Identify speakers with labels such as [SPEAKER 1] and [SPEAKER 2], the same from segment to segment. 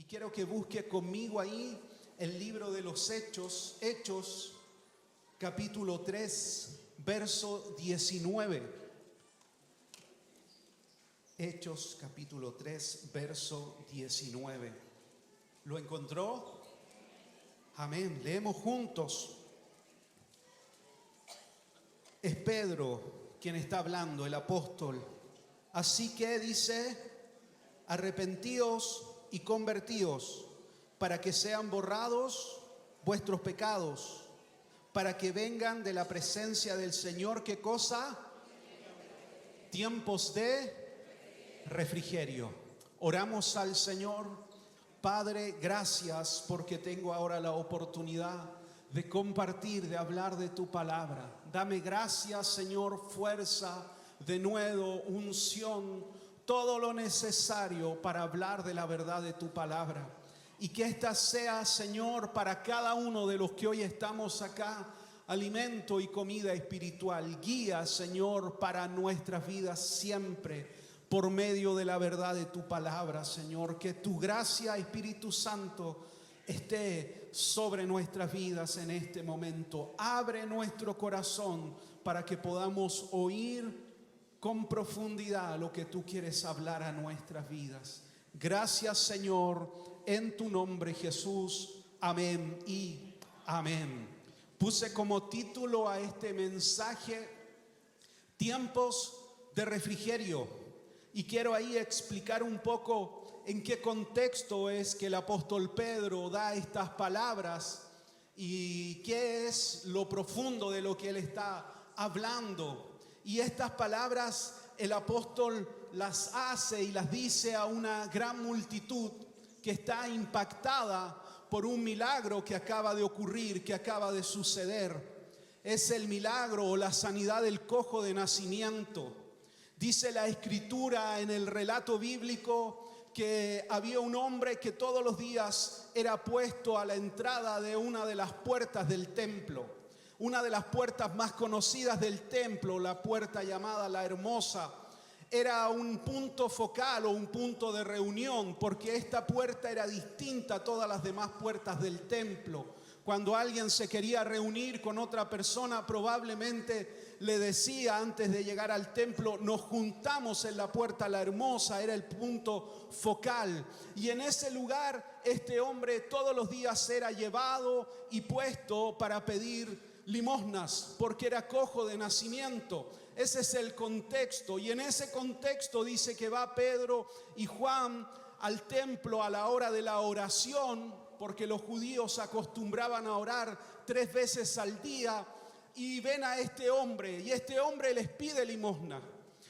[SPEAKER 1] quiero que busque conmigo ahí el libro de los Hechos, capítulo 3, verso 19. Hechos, capítulo 3, verso 19. ¿Lo encontró? Amén. Leemos juntos. Es Pedro quien está hablando, el apóstol. Así que dice: arrepentíos y convertíos, para que sean borrados vuestros pecados, para que vengan de la presencia del Señor, ¿qué cosa? Tiempos de refrigerio. Oramos al Señor. Padre, gracias porque tengo ahora la oportunidad de compartir, de hablar de tu palabra. Dame gracias, Señor, fuerza, denuedo, unción, todo lo necesario para hablar de la verdad de tu palabra. Y que esta sea, Señor, para cada uno de los que hoy estamos acá, alimento y comida espiritual. Guía, Señor, para nuestras vidas siempre, por medio de la verdad de tu palabra, Señor. Que tu gracia, Espíritu Santo, esté sobre nuestras vidas en este momento. Abre nuestro corazón para que podamos oír con profundidad lo que tú quieres hablar a nuestras vidas. Gracias, Señor, en tu nombre, Jesús. Amén y amén. Puse como título a este mensaje: tiempos de refrigerio. Y quiero ahí explicar un poco en qué contexto es que el apóstol Pedro da estas palabras y qué es lo profundo de lo que él está hablando. Y estas palabras el apóstol las hace y las dice a una gran multitud que está impactada por un milagro que acaba de ocurrir, que acaba de suceder. Es el milagro o la sanidad del cojo de nacimiento. Dice la Escritura en el relato bíblico que había un hombre que todos los días era puesto a la entrada de una de las puertas del templo. Una de las puertas más conocidas del templo, la puerta llamada La Hermosa, era un punto focal o un punto de reunión, porque esta puerta era distinta a todas las demás puertas del templo. Cuando alguien se quería reunir con otra persona, probablemente le decía antes de llegar al templo: nos juntamos en la puerta La Hermosa. Era el punto focal. Y en ese lugar este hombre todos los días era llevado y puesto para pedir limosnas, porque era cojo de nacimiento. Ese es el contexto. Y en ese contexto dice que va Pedro y Juan al templo a la hora de la oración, porque los judíos acostumbraban a orar 3 veces al día, y ven a este hombre, y este hombre les pide limosna.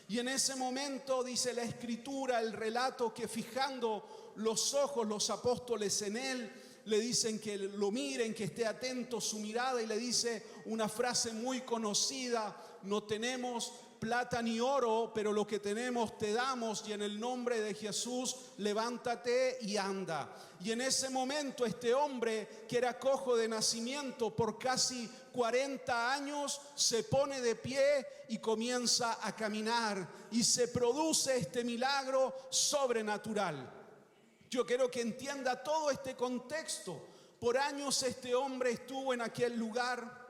[SPEAKER 1] Y en ese momento dice la Escritura, el relato, que fijando los ojos los apóstoles en él, le dicen que lo miren, que esté atento su mirada, y le dice una frase muy conocida: no tenemos plata ni oro, pero lo que tenemos te damos, y en el nombre de Jesús levántate y anda. Y en ese momento este hombre, que era cojo de nacimiento por casi 40 años, se pone de pie y comienza a caminar, y se produce este milagro sobrenatural. Yo quiero que entienda todo este contexto. Por años este hombre estuvo en aquel lugar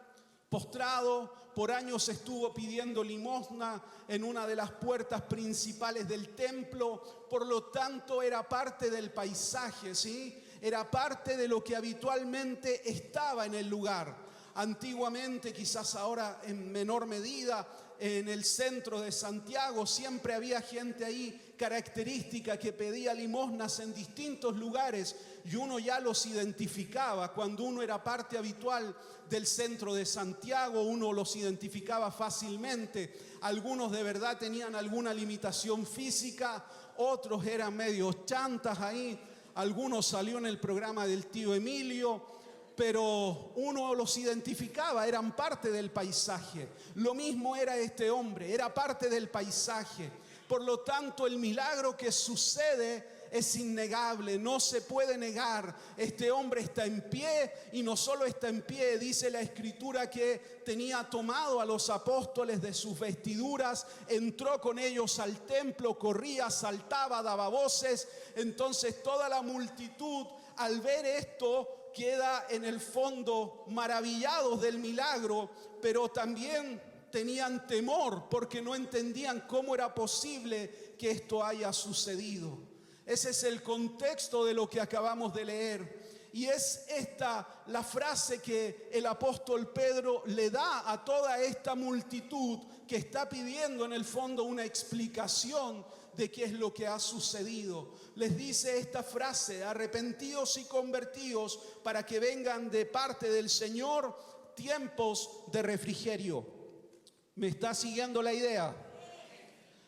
[SPEAKER 1] postrado, por años estuvo pidiendo limosna en una de las puertas principales del templo. Por lo tanto era parte del paisaje, ¿sí? Era parte de lo que habitualmente estaba en el lugar. Antiguamente, quizás ahora en menor medida, en el centro de Santiago siempre había gente ahí característica que pedía limosnas en distintos lugares, y uno ya los identificaba. Cuando uno era parte habitual del centro de Santiago, uno los identificaba fácilmente. Algunos de verdad tenían alguna limitación física, otros eran medios chantas ahí, algunos salió en el programa del tío Emilio, pero uno los identificaba, eran parte del paisaje. Lo mismo era este hombre, era parte del paisaje. Por lo tanto, el milagro que sucede es innegable, no se puede negar. Este hombre está en pie, y no solo está en pie, dice la Escritura que tenía tomado a los apóstoles de sus vestiduras, entró con ellos al templo, corría, saltaba, daba voces. Entonces toda la multitud, al ver esto, queda en el fondo maravillados del milagro, pero también tenían temor porque no entendían cómo era posible que esto haya sucedido. Ese es el contexto de lo que acabamos de leer. Y es esta la frase que el apóstol Pedro le da a toda esta multitud que está pidiendo en el fondo una explicación de qué es lo que ha sucedido. Les dice esta frase: arrepentidos y convertidos para que vengan de parte del Señor tiempos de refrigerio. ¿Me está siguiendo la idea?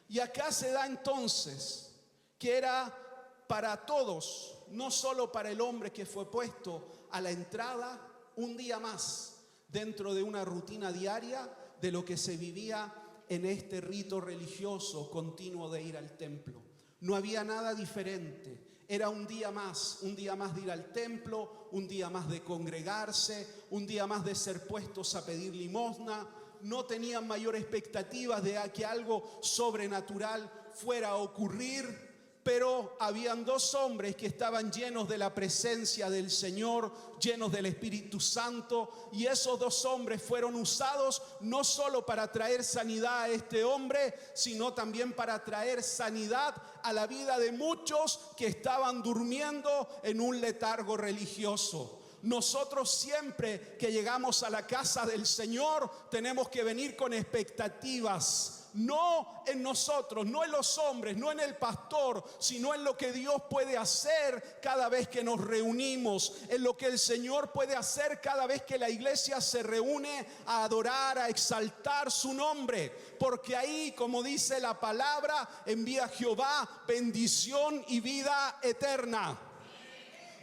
[SPEAKER 1] Y acá se da entonces que era para todos, no solo para el hombre que fue puesto a la entrada, un día más dentro de una rutina diaria de lo que se vivía en este rito religioso continuo de ir al templo. No había nada diferente. Era un día más de ir al templo, un día más de congregarse, un día más de ser puestos a pedir limosna. No tenían mayor expectativa de que algo sobrenatural fuera a ocurrir. Pero habían dos hombres que estaban llenos de la presencia del Señor, llenos del Espíritu Santo, y esos dos hombres fueron usados no solo para traer sanidad a este hombre, sino también para traer sanidad a la vida de muchos que estaban durmiendo en un letargo religioso. Nosotros siempre que llegamos a la casa del Señor tenemos que venir con expectativas. No en nosotros, no en los hombres, no en el pastor, sino en lo que Dios puede hacer cada vez que nos reunimos, en lo que el Señor puede hacer cada vez que la iglesia se reúne a adorar, a exaltar su nombre. Porque ahí, como dice la palabra, envía Jehová bendición y vida eterna.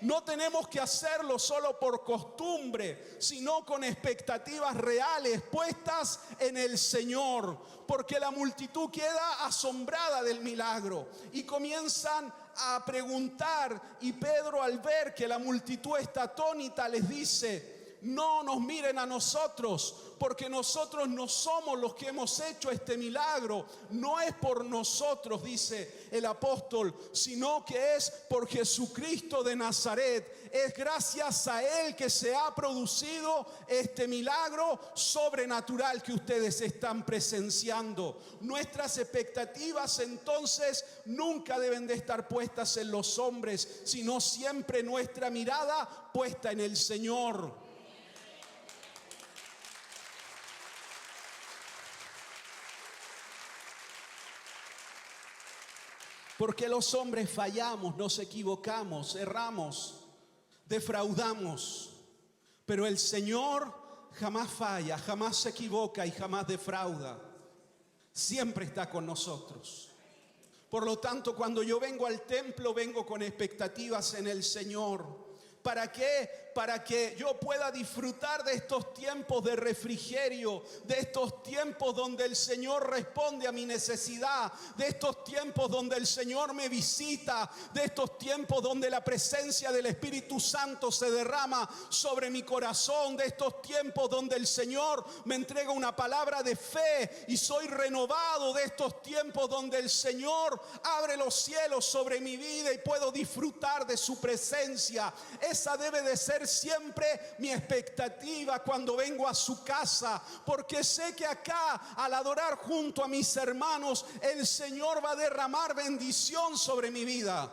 [SPEAKER 1] No tenemos que hacerlo solo por costumbre, sino con expectativas reales puestas en el Señor, porque la multitud queda asombrada del milagro y comienzan a preguntar, y Pedro, al ver que la multitud está atónita, les dice: no nos miren a nosotros, porque nosotros no somos los que hemos hecho este milagro. No es por nosotros, dice el apóstol, sino que es por Jesucristo de Nazaret. Es gracias a Él que se ha producido este milagro sobrenatural que ustedes están presenciando. Nuestras expectativas entonces nunca deben de estar puestas en los hombres, sino siempre nuestra mirada puesta en el Señor. Porque los hombres fallamos, nos equivocamos, erramos, defraudamos. Pero el Señor jamás falla, jamás se equivoca y jamás defrauda. Siempre está con nosotros. Por lo tanto, cuando yo vengo al templo, vengo con expectativas en el Señor. ¿Para qué? Para que yo pueda disfrutar de estos tiempos de refrigerio, de estos tiempos donde el Señor responde a mi necesidad, de estos tiempos donde el Señor me visita, de estos tiempos donde la presencia del Espíritu Santo se derrama sobre mi corazón, de estos tiempos donde el Señor me entrega una palabra de fe y soy renovado, de estos tiempos donde el Señor abre los cielos sobre mi vida y puedo disfrutar de su presencia. Esa debe de ser siempre mi expectativa cuando vengo a su casa, porque sé que acá, al adorar junto a mis hermanos, el Señor va a derramar bendición sobre mi vida.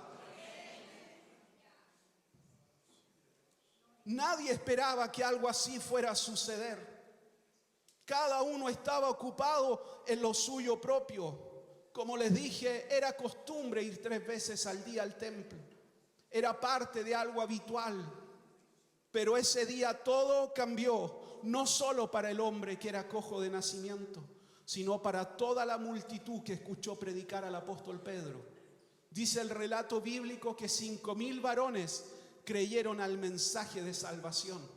[SPEAKER 1] Nadie esperaba que algo así fuera a suceder. Cada uno estaba ocupado en lo suyo propio. Como les dije, era costumbre ir 3 veces al día al templo. Era parte de algo habitual. Pero ese día todo cambió, no solo para el hombre que era cojo de nacimiento, sino para toda la multitud que escuchó predicar al apóstol Pedro. Dice el relato bíblico que 5,000 varones creyeron al mensaje de salvación,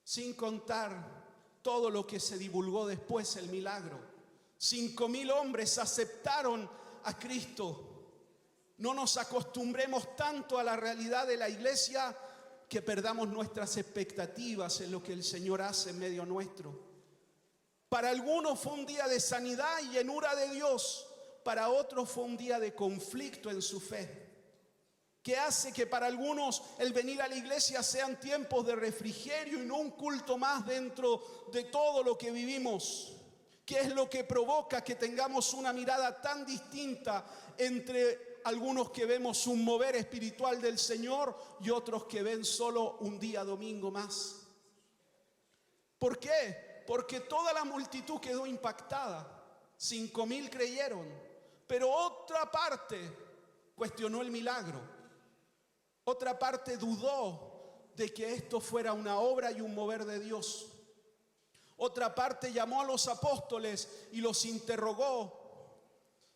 [SPEAKER 1] sin contar todo lo que se divulgó después, el milagro. 5,000 hombres aceptaron a Cristo. No nos acostumbremos tanto a la realidad de la iglesia que perdamos nuestras expectativas en lo que el Señor hace en medio nuestro. Para algunos fue un día de sanidad y llenura de Dios. Para otros fue un día de conflicto en su fe, que hace que para algunos el venir a la iglesia sean tiempos de refrigerio y no un culto más dentro de todo lo que vivimos. ¿Qué es lo que provoca que tengamos una mirada tan distinta entre algunos que vemos un mover espiritual del Señor y otros que ven solo un día domingo más? ¿Por qué? Porque toda la multitud quedó impactada. 5,000 creyeron, pero otra parte cuestionó el milagro. Otra parte dudó de que esto fuera una obra y un mover de Dios. Otra parte llamó a los apóstoles y los interrogó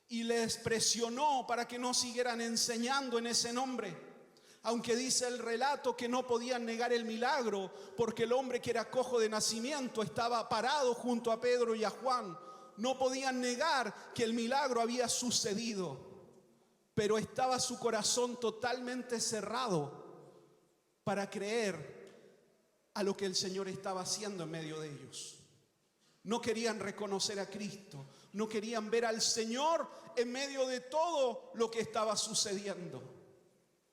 [SPEAKER 1] y les presionó para que no siguieran enseñando en ese nombre. Aunque dice el relato que no podían negar el milagro porque el hombre que era cojo de nacimiento estaba parado junto a Pedro y a Juan. No podían negar que el milagro había sucedido, pero estaba su corazón totalmente cerrado para creer a lo que el Señor estaba haciendo en medio de ellos. No querían reconocer a Cristo, no querían ver al Señor en medio de todo lo que estaba sucediendo.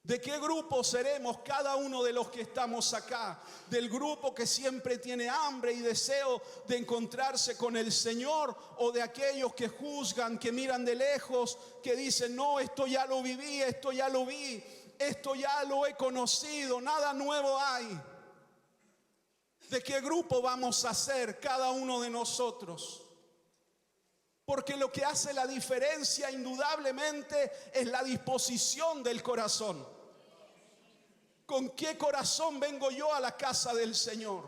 [SPEAKER 1] ¿De qué grupo seremos cada uno de los que estamos acá? ¿Del grupo que siempre tiene hambre y deseo de encontrarse con el Señor? ¿O de aquellos que juzgan, que miran de lejos, que dicen, no, esto ya lo viví, esto ya lo vi, esto ya lo he conocido, nada nuevo hay? ¿De qué grupo vamos a ser cada uno de nosotros? Porque lo que hace la diferencia indudablemente es la disposición del corazón. ¿Con qué corazón vengo yo a la casa del Señor?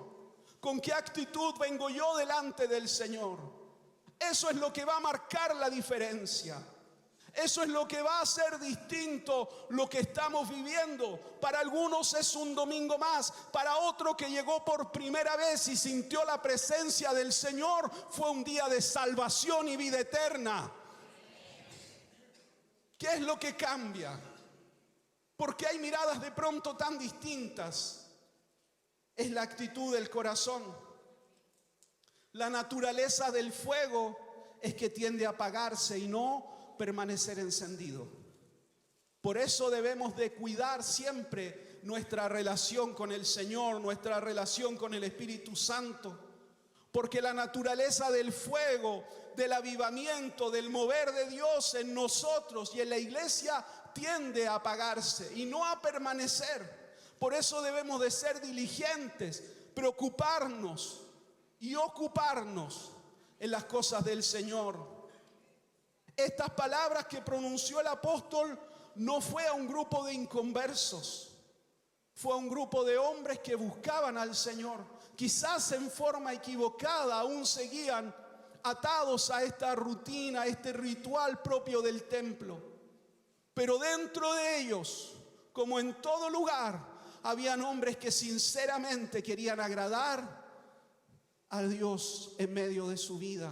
[SPEAKER 1] ¿Con qué actitud vengo yo delante del Señor? Eso es lo que va a marcar la diferencia. Eso es lo que va a hacer distinto lo que estamos viviendo. Para algunos es un domingo más. Para otro que llegó por primera vez y sintió la presencia del Señor, fue un día de salvación y vida eterna. ¿Qué es lo que cambia? ¿Por qué hay miradas de pronto tan distintas? Es la actitud del corazón. La naturaleza del fuego es que tiende a apagarse y no permanecer encendido. Por eso debemos de cuidar siempre nuestra relación con el Señor, nuestra relación con el Espíritu Santo, porque la naturaleza del fuego, del avivamiento, del mover de Dios en nosotros y en la iglesia tiende a apagarse y no a permanecer. Por eso debemos de ser diligentes, preocuparnos y ocuparnos en las cosas del Señor. Estas palabras que pronunció el apóstol no fue a un grupo de inconversos, fue a un grupo de hombres que buscaban al Señor. Quizás en forma equivocada aún seguían atados a esta rutina, a este ritual propio del templo. Pero dentro de ellos, como en todo lugar, habían hombres que sinceramente querían agradar a Dios en medio de su vida.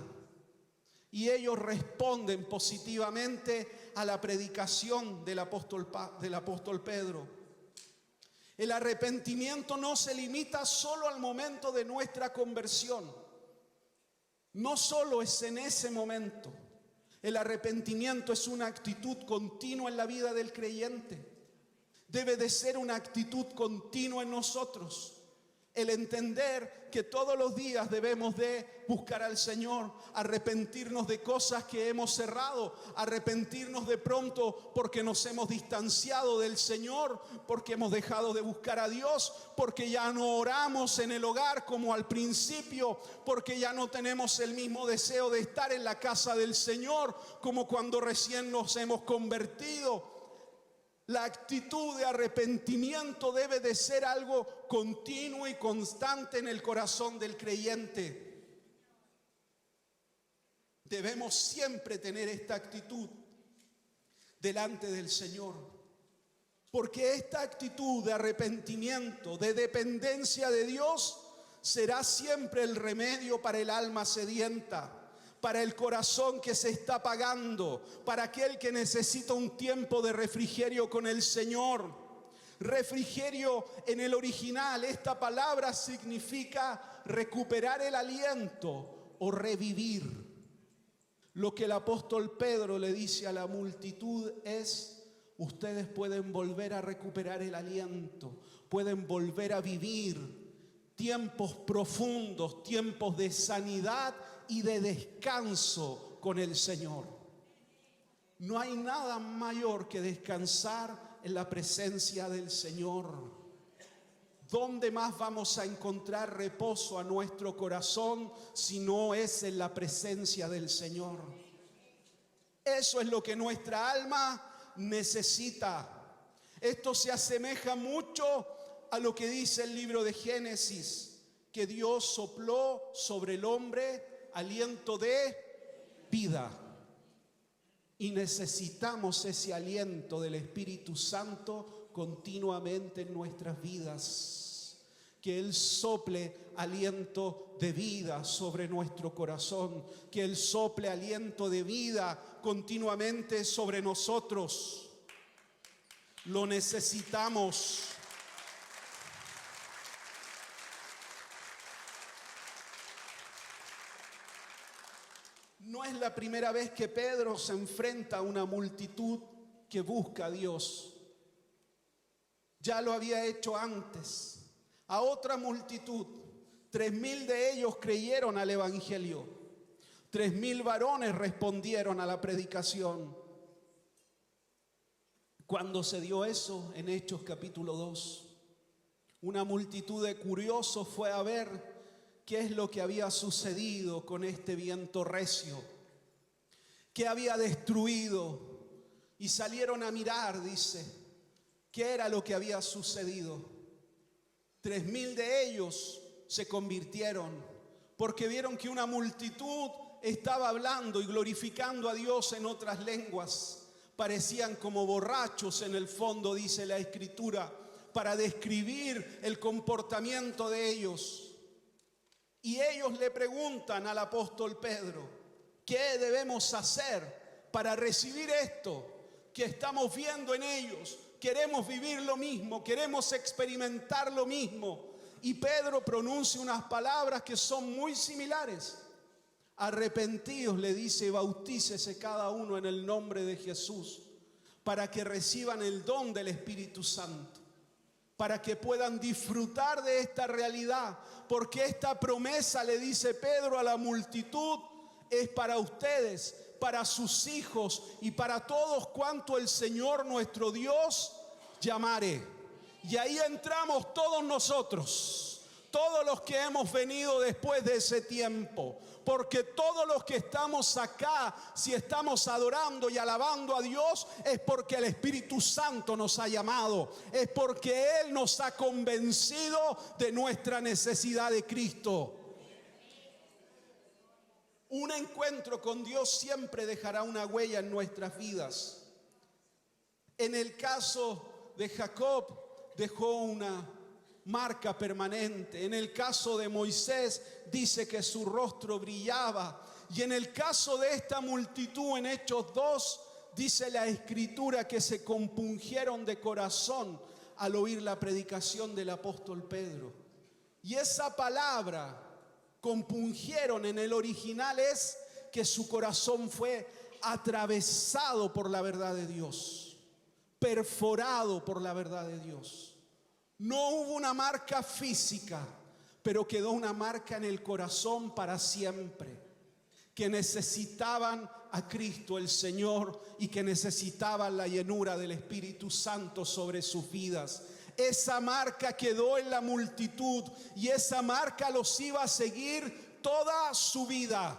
[SPEAKER 1] Y ellos responden positivamente a la predicación del apóstol Pedro. El arrepentimiento no se limita solo al momento de nuestra conversión. No solo es en ese momento. El arrepentimiento es una actitud continua en la vida del creyente. Debe de ser una actitud continua en nosotros. El entender que todos los días debemos de buscar al Señor, arrepentirnos de cosas que hemos cerrado, arrepentirnos de pronto porque nos hemos distanciado del Señor, porque hemos dejado de buscar a Dios, porque ya no oramos en el hogar como al principio, porque ya no tenemos el mismo deseo de estar en la casa del Señor como cuando recién nos hemos convertido. La actitud de arrepentimiento debe de ser algo continuo y constante en el corazón del creyente. Debemos siempre tener esta actitud delante del Señor, porque esta actitud de arrepentimiento, de dependencia de Dios, será siempre el remedio para el alma sedienta, para el corazón que se está apagando, para aquel que necesita un tiempo de refrigerio con el Señor. Refrigerio en el original, esta palabra significa recuperar el aliento o revivir. Lo que el apóstol Pedro le dice a la multitud es: ustedes pueden volver a recuperar el aliento, pueden volver a vivir tiempos profundos, tiempos de sanidad y de descanso con el Señor. No hay nada mayor que descansar en la presencia del Señor. ¿Dónde más vamos a encontrar reposo a nuestro corazón si no es en la presencia del Señor? Eso es lo que nuestra alma necesita. Esto se asemeja mucho a lo que dice el libro de Génesis, que Dios sopló sobre el hombre aliento de vida. Y necesitamos ese aliento del Espíritu Santo continuamente en nuestras vidas. Que Él sople aliento de vida sobre nuestro corazón. Que Él sople aliento de vida continuamente sobre nosotros. Lo necesitamos. No es la primera vez que Pedro se enfrenta a una multitud que busca a Dios. Ya lo había hecho antes, a otra multitud. 3,000 de ellos creyeron al Evangelio. 3,000 varones respondieron a la predicación. Cuando se dio eso, en Hechos capítulo 2, una multitud de curiosos fue a ver qué es lo que había sucedido con este viento recio, qué había destruido, y salieron a mirar, dice, qué era lo que había sucedido. 3,000 de ellos se convirtieron porque vieron que una multitud estaba hablando y glorificando a Dios en otras lenguas. Parecían como borrachos en el fondo, dice la Escritura, para describir el comportamiento de ellos. Y ellos le preguntan al apóstol Pedro: ¿qué debemos hacer para recibir esto que estamos viendo en ellos? Queremos vivir lo mismo, queremos experimentar lo mismo. Y Pedro pronuncia unas palabras que son muy similares. Arrepentíos, le dice, y bautícese cada uno en el nombre de Jesús, para que reciban el don del Espíritu Santo, para que puedan disfrutar de esta realidad, porque esta promesa, le dice Pedro a la multitud, es para ustedes, para sus hijos y para todos cuanto el Señor nuestro Dios llamare. Y ahí entramos todos nosotros, todos los que hemos venido después de ese tiempo, porque todos los que estamos acá, si estamos adorando y alabando a Dios, es porque el Espíritu Santo nos ha llamado, es porque Él nos ha convencido de nuestra necesidad de Cristo. Un encuentro con Dios siempre dejará una huella en nuestras vidas. En el caso de Jacob, dejó una marca permanente. En el caso de Moisés, dice que su rostro brillaba. Y en el caso de esta multitud, en Hechos 2, dice la Escritura que se compungieron de corazón al oír la predicación del apóstol Pedro. Y esa palabra, compungieron, en el original es que su corazón fue atravesado por la verdad de Dios, perforado por la verdad de Dios. No hubo una marca física, pero quedó una marca en el corazón para siempre, que necesitaban a Cristo el Señor y que necesitaban la llenura del Espíritu Santo sobre sus vidas. Esa marca quedó en la multitud y esa marca los iba a seguir toda su vida,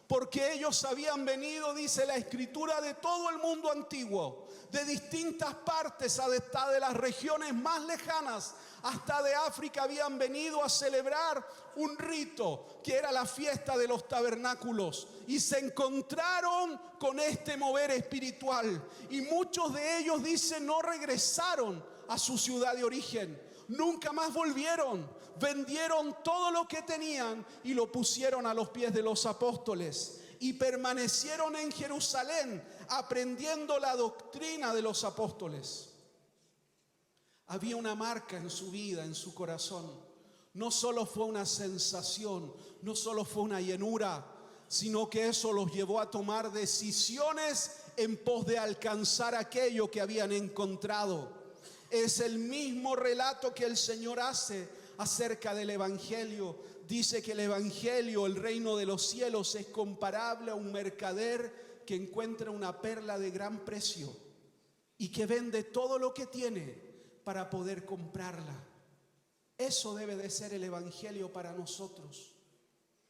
[SPEAKER 1] porque ellos habían venido, dice la Escritura, de todo el mundo antiguo, de distintas partes, hasta de las regiones más lejanas, hasta de África, habían venido a celebrar un rito que era la fiesta de los tabernáculos, y se encontraron con este mover espiritual, y muchos de ellos, dicen, no regresaron a su ciudad de origen, nunca más volvieron, vendieron todo lo que tenían y lo pusieron a los pies de los apóstoles. y permanecieron en Jerusalén, aprendiendo la doctrina de los apóstoles. Había una marca en su vida, en su corazón. No solo fue una sensación, no solo fue una llenura, sino que eso los llevó a tomar decisiones en pos de alcanzar aquello que habían encontrado. Es el mismo relato que el Señor hace acerca del Evangelio. Dice que el Evangelio, el reino de los cielos, es comparable a un mercader que encuentra una perla de gran precio y que vende todo lo que tiene para poder comprarla. Eso debe de ser el Evangelio para nosotros.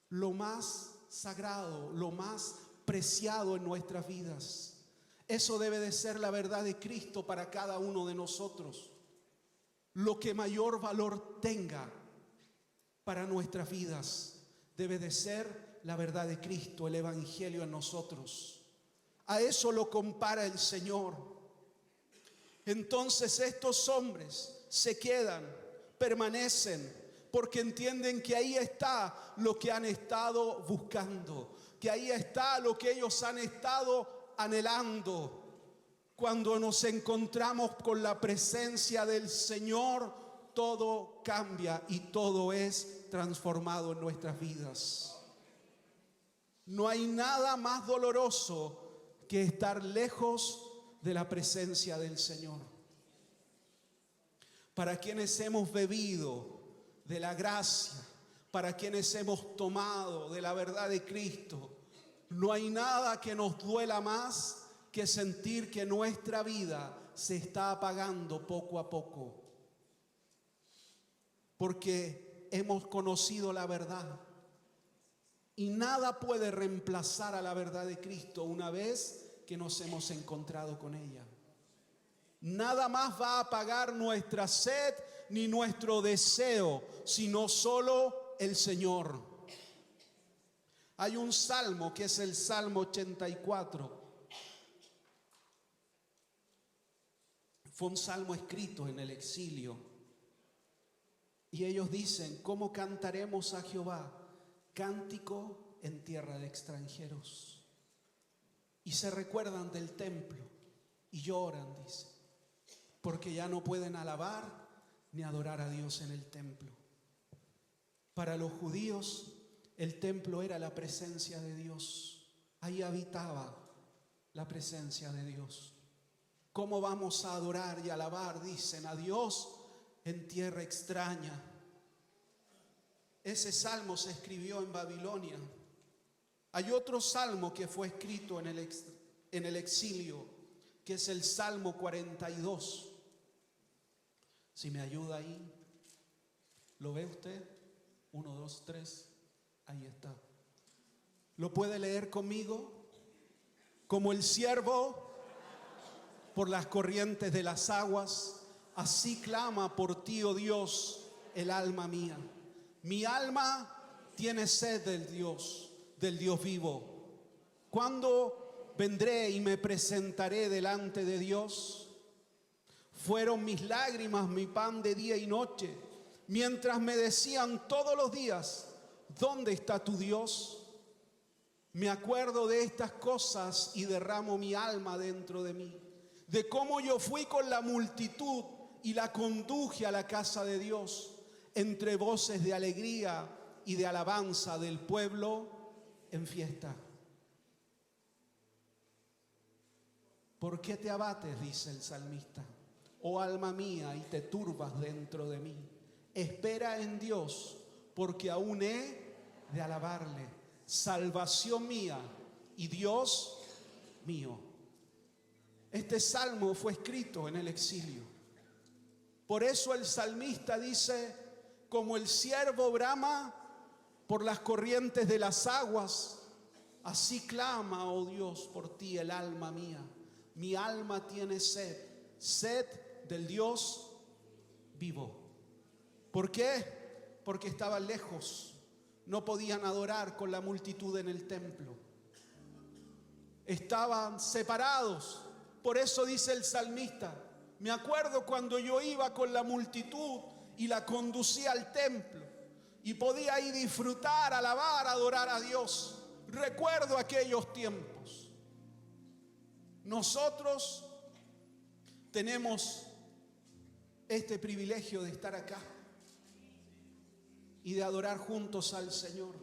[SPEAKER 1] Lo más sagrado, lo más preciado en nuestras vidas. Eso debe de ser la verdad de Cristo para cada uno de nosotros. Lo que mayor valor tenga para nuestras vidas debe de ser la verdad de Cristo, el Evangelio en nosotros. A eso lo compara el Señor. Entonces estos hombres se quedan, permanecen, porque entienden que ahí está lo que han estado buscando, que ahí está lo que ellos han estado anhelando. Cuando nos encontramos con la presencia del Señor, todo cambia y todo es transformado en nuestras vidas. No hay nada más doloroso que estar lejos de la presencia del Señor. Para quienes hemos bebido de la gracia, para quienes hemos tomado de la verdad de Cristo, no hay nada que nos duela más que sentir que nuestra vida se está apagando poco a poco. Porque hemos conocido la verdad. Y nada puede reemplazar a la verdad de Cristo una vez que nos hemos encontrado con ella. Nada más va a apagar nuestra sed ni nuestro deseo, sino solo el Señor. Hay un salmo que es el Salmo 84. Fue un salmo escrito en el exilio. Y ellos dicen: ¿cómo cantaremos a Jehová? Cántico en tierra de extranjeros. Y se recuerdan del templo y lloran, dice, porque ya no pueden alabar ni adorar a Dios en el templo. Para los judíos, el templo era la presencia de Dios. Ahí habitaba la presencia de Dios. ¿Cómo vamos a adorar y alabar, dicen, a Dios en tierra extraña? Ese salmo se escribió en Babilonia. Hay otro salmo que fue escrito en el exilio, que es el Salmo 42. Si me ayuda ahí, ¿lo ve usted? 1, 2, 3, ahí está. ¿Lo puede leer conmigo? Como el ciervo por las corrientes de las aguas, así clama por ti, oh Dios, el alma mía. Mi alma tiene sed del Dios vivo. ¿Cuándo vendré y me presentaré delante de Dios? Fueron mis lágrimas mi pan de día y noche, mientras me decían todos los días: ¿dónde está tu Dios? Me acuerdo de estas cosas y derramo mi alma dentro de mí, de cómo yo fui con la multitud y la conduje a la casa de Dios, entre voces de alegría y de alabanza del pueblo en fiesta. ¿Por qué te abates?, dice el salmista, oh alma mía, y te turbas dentro de mí. Espera en Dios, porque aún he de alabarle, salvación mía y Dios mío. Este salmo fue escrito en el exilio. Por eso el salmista dice: como el ciervo brama por las corrientes de las aguas, así clama, oh Dios, por ti el alma mía. Mi alma tiene sed, sed del Dios vivo. ¿Por qué? Porque estaban lejos, no podían adorar con la multitud en el templo. Estaban separados. Por eso dice el salmista: me acuerdo cuando yo iba con la multitud y la conducía al templo y podía ahí disfrutar, alabar, adorar a Dios. Recuerdo aquellos tiempos. Nosotros tenemos este privilegio de estar acá y de adorar juntos al Señor,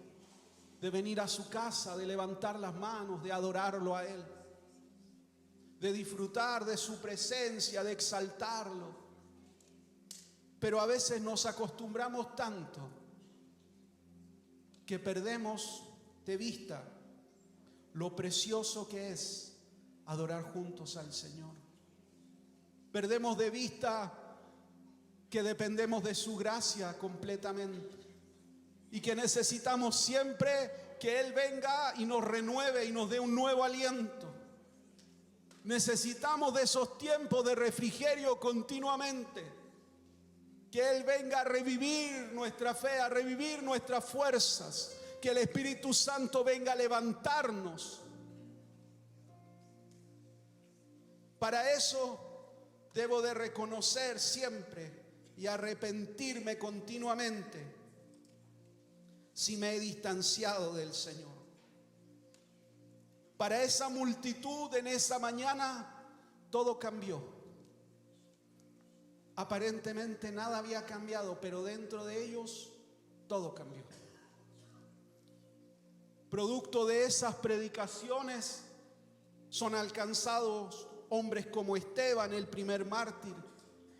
[SPEAKER 1] de venir a su casa, de levantar las manos, de adorarlo a Él, de disfrutar de su presencia, de exaltarlo. Pero a veces nos acostumbramos tanto que perdemos de vista lo precioso que es adorar juntos al Señor. Perdemos de vista que dependemos de su gracia completamente y que necesitamos siempre que Él venga y nos renueve y nos dé un nuevo aliento. Necesitamos de esos tiempos de refrigerio continuamente, que Él venga a revivir nuestra fe, a revivir nuestras fuerzas, que el Espíritu Santo venga a levantarnos. Para eso debo de reconocer siempre y arrepentirme continuamente si me he distanciado del Señor. Para esa multitud en esa mañana todo cambió. Aparentemente nada había cambiado, pero dentro de ellos todo cambió. Producto de esas predicaciones son alcanzados hombres como Esteban, el primer mártir,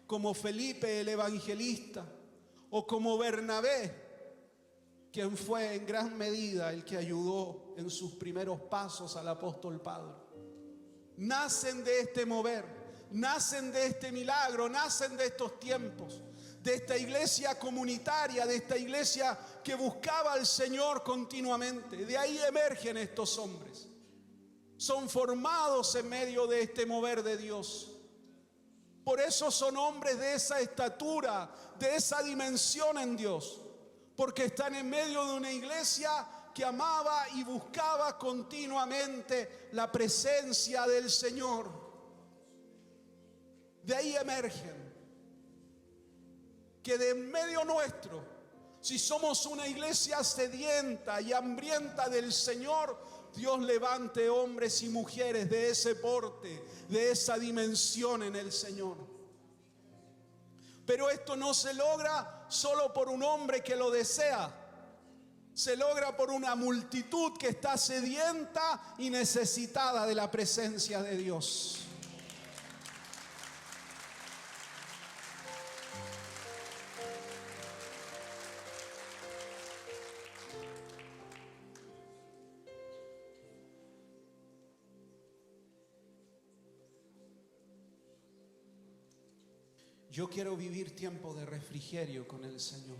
[SPEAKER 1] como Felipe, el evangelista, o como Bernabé, quien fue en gran medida el que ayudó en sus primeros pasos al apóstol Pablo. Nacen de este mover, nacen de este milagro, nacen de estos tiempos, de esta iglesia comunitaria, de esta iglesia que buscaba al Señor continuamente. De ahí emergen estos hombres. Son formados en medio de este mover de Dios. Por eso son hombres de esa estatura, de esa dimensión en Dios, porque están en medio de una iglesia que amaba y buscaba continuamente la presencia del Señor. De ahí emergen que de en medio nuestro, si somos una iglesia sedienta y hambrienta del Señor, Dios levante hombres y mujeres de ese porte, de esa dimensión en el Señor. Pero esto no se logra solo por un hombre que lo desea. Se logra por una multitud que está sedienta y necesitada de la presencia de Dios. Yo quiero vivir tiempo de refrigerio con el Señor.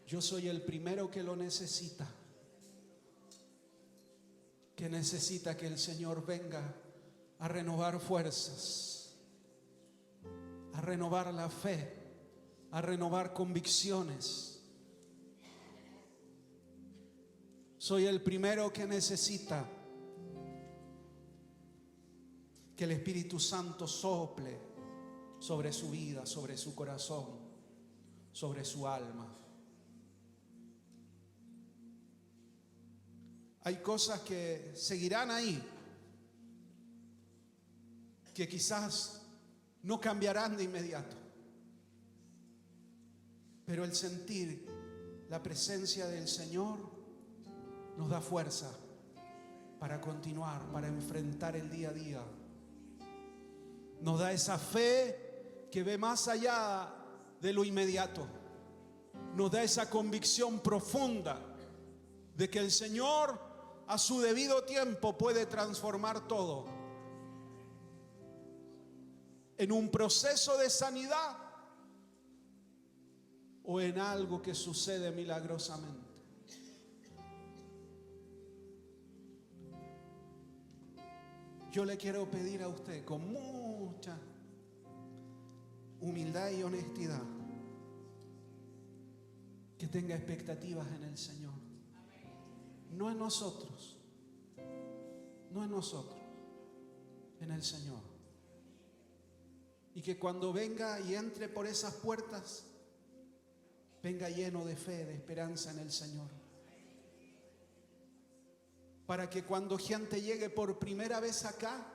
[SPEAKER 1] Yo soy el primero que lo necesita. Que necesita que el Señor venga a renovar fuerzas, a renovar la fe, a renovar convicciones. Soy el primero que necesita que el Espíritu Santo sople sobre su vida, sobre su corazón, sobre su alma. Hay cosas que seguirán ahí, que quizás no cambiarán de inmediato, pero el sentir la presencia del Señor nos da fuerza para continuar, para enfrentar el día a día. Nos da esa fe que ve más allá de lo inmediato. Nos da esa convicción profunda de que el Señor a su debido tiempo puede transformar todo en un proceso de sanidad o en algo que sucede milagrosamente. Yo le quiero pedir a usted con mucha humildad y honestidad que tenga expectativas en el Señor. No en nosotros, no en nosotros, en el Señor. Y que cuando venga y entre por esas puertas, venga lleno de fe, de esperanza en el Señor. para que cuando gente llegue por primera vez acá,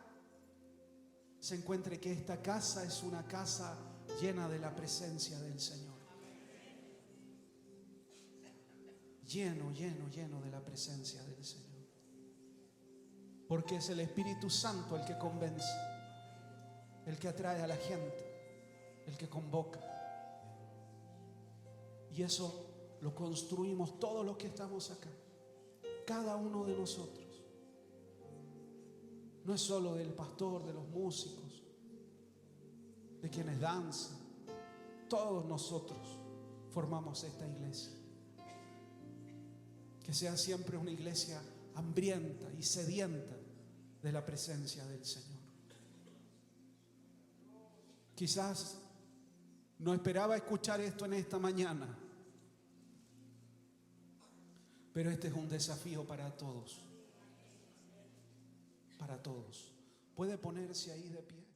[SPEAKER 1] se encuentre que esta casa es una casa llena de la presencia del Señor. Lleno de la presencia del Señor. Porque es el Espíritu Santo el que convence, el que atrae a la gente, el que convoca. Y eso lo construimos todos los que estamos acá, cada uno de nosotros. No es solo del pastor, de los músicos, de quienes danzan. Todos nosotros formamos esta iglesia. Que sea siempre una iglesia hambrienta y sedienta de la presencia del Señor. Quizás no esperaba escuchar esto en esta mañana, pero este es un desafío para todos. Para todos. ¿Puede ponerse ahí de pie?